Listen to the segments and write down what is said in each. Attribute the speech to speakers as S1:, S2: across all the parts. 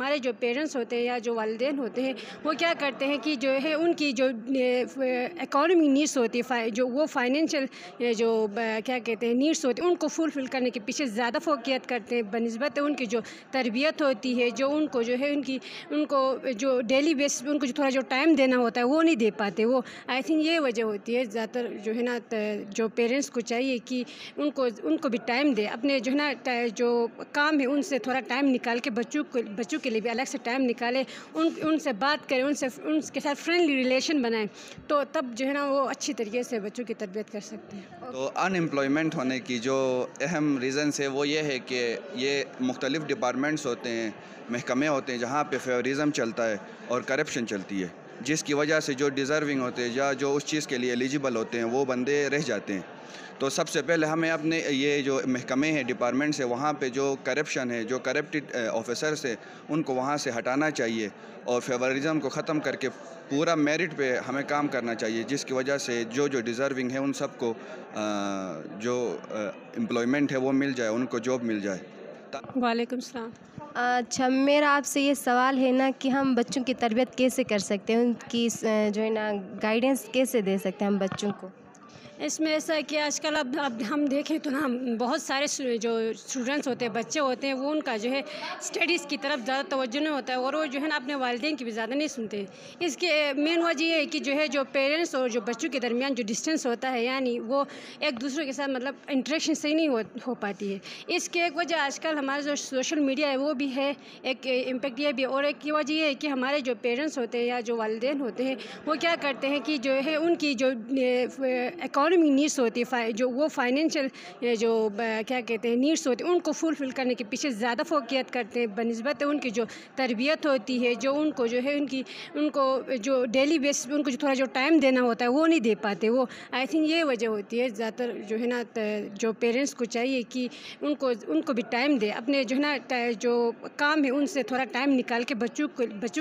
S1: ہمارے جو پیرنٹس ہوتے ہیں یا جو والدین ہوتے ہیں وہ کیا کرتے ہیں کہ جو ہے ان کی جو اکانومی نیڈس ہوتی ہے، جو وہ فائنینشیل جو کیا کہتے ہیں نیڈس ہوتی ہیں ان کو فلفل کرنے کے پیچھے زیادہ فوقیت کرتے ہیں بنسبت ان کی جو تربیت ہوتی ہے، جو ان کو جو ہے ان کو جو ڈیلی بیس ان کو جو تھوڑا جو ٹائم دینا ہوتا ہے وہ نہیں دے پاتے. وہ آئی تھنک یہ وجہ ہوتی ہے. زیادہ تر جو ہے نا جو پیرنٹس کو چاہیے کہ ان کو بھی ٹائم دے، اپنے جو ہے نا جو کام ہے ان سے تھوڑا ٹائم نکال کے بچوں کے لیے بھی الگ سے ٹائم نکالے، ان سے بات کریں، ان کے ساتھ فرینڈلی ریلیشن بنائیں، تو تب جو ہے نا وہ اچھی طریقے سے بچوں کی تربیت کر سکتے ہیں.
S2: تو ان امپلائمنٹ ہونے کی جو اہم ریزنس ہے وہ یہ ہے کہ یہ مختلف ڈپارٹمنٹس ہوتے ہیں، محکمے ہوتے ہیں جہاں پہ فیوریزم چلتا ہے اور کرپشن چلتی ہے، جس کی وجہ سے جو ڈیزرونگ ہوتے ہیں یا جو اس چیز کے لیے ایلیجیبل ہوتے ہیں وہ بندے رہ جاتے ہیں. تو سب سے پہلے ہمیں اپنے یہ جو محکمے ہیں، ڈپارٹمنٹس ہیں، وہاں پہ جو کرپشن ہے، جو کرپٹڈ آفیسرس ہیں ان کو وہاں سے ہٹانا چاہیے اور فیوریزم کو ختم کر کے پورا میرٹ پہ ہمیں کام کرنا چاہیے، جس کی وجہ سے جو ڈیزرونگ ہے ان سب کو جو امپلائمنٹ ہے وہ مل جائے، ان کو جاب مل جائے.
S1: وعلیکم السلام.
S3: اچھا، میرا آپ سے یہ سوال ہے نا کہ ہم بچوں کی تربیت کیسے کر سکتے ہیں، ان کی جو ہے نا گائیڈنس کیسے دے سکتے ہیں ہم بچوں کو؟
S1: اس میں ایسا ہے کہ آج کل اب ہم دیکھیں تو نا بہت سارے جو اسٹوڈنٹس ہوتے ہیں، بچے ہوتے ہیں، وہ ان کا جو ہے اسٹڈیز کی طرف زیادہ توجہ نہیں ہوتا ہے اور وہ جو ہے نا اپنے والدین کی بھی زیادہ نہیں سنتے. اس کے مین وجہ یہ ہے کہ جو ہے جو پیرنٹس اور جو بچوں کے درمیان جو ڈسٹینس ہوتا ہے، یعنی وہ ایک دوسرے کے ساتھ مطلب انٹریکشن صحیح نہیں ہو پاتی ہے. اس کی ایک وجہ آج کل ہمارا جو سوشل میڈیا ہے وہ بھی ہے، ایک امپیکٹ یہ بھی، اور ایک کی وجہ یہ ہے کہ ہمارے جو پیرنٹس ہوتے ہیں یا جو والدین ہوتے ہیں وہ کیا کرتے ہیں کہ جو ہے ان کی جو اکانومی نیڈس ہوتی ہے، جو وہ فائنینشیل جو کیا کہتے ہیں نیڈس ہوتی ہیں ان کو فلفل کرنے کے پیچھے زیادہ فوقیت کرتے ہیں بنسبت ان کی جو تربیت ہوتی ہے، جو ان کو جو ہے ان کو جو ڈیلی بیس ان کو جو تھوڑا جو ٹائم دینا ہوتا ہے وہ نہیں دے پاتے. وہ آئی تھنک یہ وجہ ہوتی ہے. زیادہ تر جو ہے نا جو پیرنٹس کو چاہیے کہ ان کو بھی ٹائم دے، اپنے جو ہے نا جو کام ہے ان سے تھوڑا ٹائم نکال کے بچوں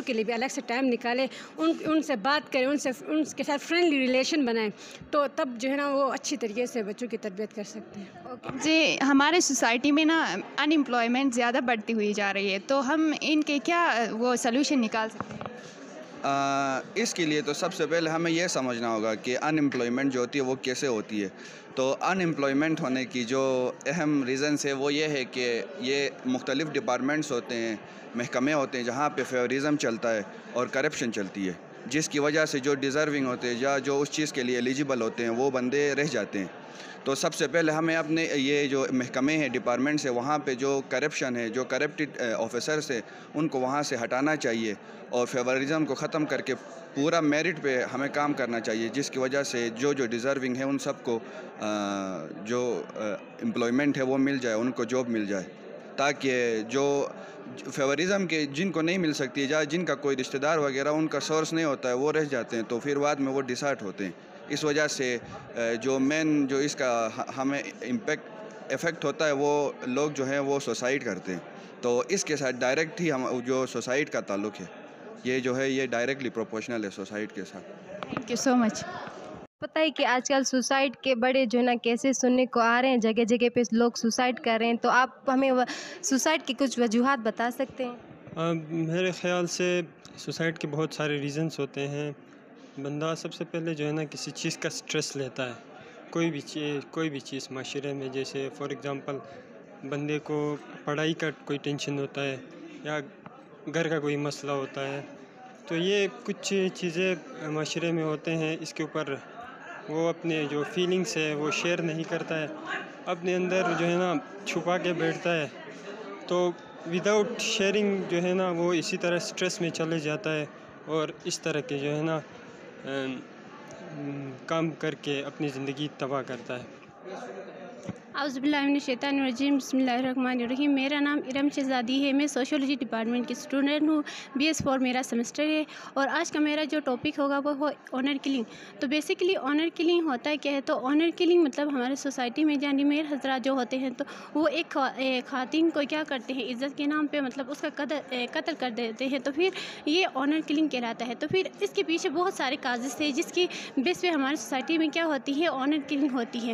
S1: کے لیے بھی الگ سے ٹائم نکالے، ان سے بات کریں، ان کے ساتھ فرینڈلی ریلیشن بنائیں، تو تب جو ہے نا وہ اچھی طریقے سے بچوں کی تربیت کر سکتے ہیں.
S4: جی، ہمارے سوسائٹی میں نا ان امپلائمنٹ زیادہ بڑھتی ہوئی جا رہی ہے، تو ہم ان کے کیا وہ سلوشن نکال سکتے ہیں؟
S2: اس کے لیے تو سب سے پہلے ہمیں یہ سمجھنا ہوگا کہ ان امپلائمنٹ جو ہوتی ہے وہ کیسے ہوتی ہے. تو ان امپلائمنٹ ہونے کی جو اہم ریزنس ہے وہ یہ ہے کہ یہ مختلف ڈپارٹمنٹس ہوتے ہیں، محکمے ہوتے ہیں جہاں پہ فیوریزم چلتا ہے اور کرپشن چلتی ہے، جس کی وجہ سے جو ڈیزرونگ ہوتے ہیں یا جو اس چیز کے لیے ایلیجیبل ہوتے ہیں وہ بندے رہ جاتے ہیں. تو سب سے پہلے ہمیں اپنے یہ جو محکمے ہیں، ڈپارٹمنٹس ہیں، وہاں پہ جو کرپشن ہے، جو کرپٹڈ آفیسرس ہیں ان کو وہاں سے ہٹانا چاہیے اور فیوریزم کو ختم کر کے پورا میرٹ پہ ہمیں کام کرنا چاہیے، جس کی وجہ سے جو ڈیزرونگ ہے ان سب کو جو امپلائمنٹ ہے وہ مل جائے، ان کو جاب مل جائے، تاکہ جو فیوریزم کے جن کو نہیں مل سکتی ہے یا جن کا کوئی رشتہ دار وغیرہ ان کا سورس نہیں ہوتا ہے وہ رہ جاتے ہیں، تو پھر بعد میں وہ ڈسہارٹ ہوتے ہیں. اس وجہ سے جو مین جو اس کا ہمیں افیکٹ ہوتا ہے وہ لوگ جو ہیں وہ سوسائڈ کرتے ہیں. تو اس کے ساتھ ڈائریکٹ ہی ہم جو سوسائڈ کا تعلق ہے یہ جو ہے یہ ڈائریکٹلی پروپورشنل ہے سوسائڈ کے ساتھ.
S4: تھینک یو سو مچ.
S3: پتہ ہے کہ آج کل سوسائڈ کے بڑے جو ہے نا کیسز سننے کو آ رہے ہیں، جگہ جگہ پہ لوگ سوسائڈ کر رہے ہیں، تو آپ ہمیں سوسائڈ کی کچھ وجوہات بتا سکتے ہیں؟
S5: میرے خیال سے سوسائڈ کے بہت سارے ریزنس ہوتے ہیں. بندہ سب سے پہلے جو ہے نا کسی چیز کا سٹریس لیتا ہے، کوئی بھی چیز معاشرے میں، جیسے فار ایگزامپل بندے کو پڑھائی کا کوئی ٹینشن ہوتا ہے یا گھر کا کوئی مسئلہ ہوتا ہے، تو یہ کچھ چیزیں معاشرے میں ہوتے ہیں، اس کے اوپر وہ اپنے جو فیلنگس ہے وہ شیئر نہیں کرتا ہے، اپنے اندر جو ہے نا چھپا کے بیٹھتا ہے، تو وداؤٹ شیئرنگ جو ہے نا وہ اسی طرح سٹریس میں چلے جاتا ہے اور اس طرح کے جو ہے نا کام کر کے اپنی زندگی تباہ کرتا ہے.
S6: اعوذ باللہ من الشیطان الرجیم، بسم اللہ الرحمن الرحیم. میرا نام ارم شہزادی ہے، میں سوشیولوجی ڈپارٹمنٹ کی اسٹوڈنٹ ہوں، BS4 میرا سیمسٹر ہے، اور آج کا میرا جو ٹاپک ہوگا وہ آنر کلنگ. تو بیسیکلی آنر کلنگ ہوتا ہے کیا ہے؟ تو آنر کلنگ مطلب ہمارے سوسائٹی میں یعنی میر حضرات جو ہوتے ہیں تو وہ ایک خواتین کو کیا کرتے ہیں، عزت کے نام پہ مطلب اس کا قتل کر دیتے ہیں، تو پھر یہ آنر کلنگ کہلاتا ہے. تو پھر اس کے پیچھے بہت سارے کازز ہیں جس کی بیس پہ ہماری سوسائٹی میں کیا ہوتی ہے، آنر کلنگ ہوتی ہے.